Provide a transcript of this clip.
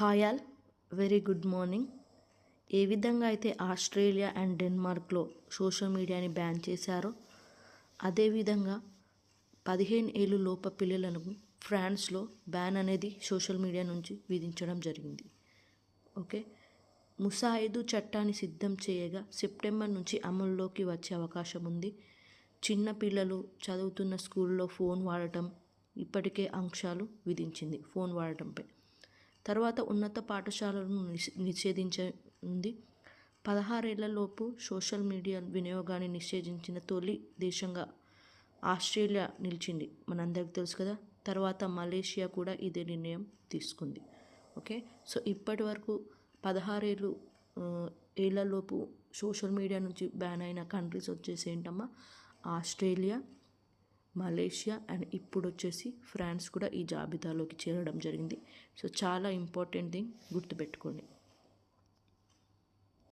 Hi all, very good morning. ఏ విధంగా అయితే ఆస్ట్రేలియా అండ్ డెన్మార్క్లో సోషల్ మీడియాని బ్యాన్ చేశారో అదేవిధంగా 15 ఏళ్ళు లోప పిల్లలను ఫ్రాన్స్లో బ్యాన్ అనేది సోషల్ మీడియా నుంచి విధించడం జరిగింది. ఓకే, ముసాయిదు చట్టాన్ని సిద్ధం చేయగా సెప్టెంబర్ నుంచి అమల్లోకి వచ్చే అవకాశం ఉంది. చిన్న పిల్లలు చదువుతున్న స్కూల్లో ఫోన్ వాడటం ఇప్పటికే ఆంక్షలు విధించింది ఫోన్ వాడటంపై. తర్వాత ఉన్నత పాఠశాలను నిషేధించింది. 16 ఏళ్లలోపు సోషల్ మీడియా వినియోగాన్ని నిషేధించిన తొలి దేశంగా ఆస్ట్రేలియా నిలిచింది, మనందరికీ తెలుసు కదా. తర్వాత మలేషియా కూడా ఇదే నిర్ణయం తీసుకుంది. ఓకే, సో ఇప్పటి వరకు 16 ఏళ్లలోపు సోషల్ మీడియా నుంచి బ్యాన్ అయిన కంట్రీస్ వచ్చేసి ఏంటమ్మా, ఆస్ట్రేలియా, మలేషియా అండ్ ఇప్పుడు వచ్చేసి ఫ్రాన్స్ కూడా ఈ జాబితాలోకి చేరడం జరిగింది. సో చాలా ఇంపార్టెంట్ థింగ్ గుర్తుపెట్టుకోండి.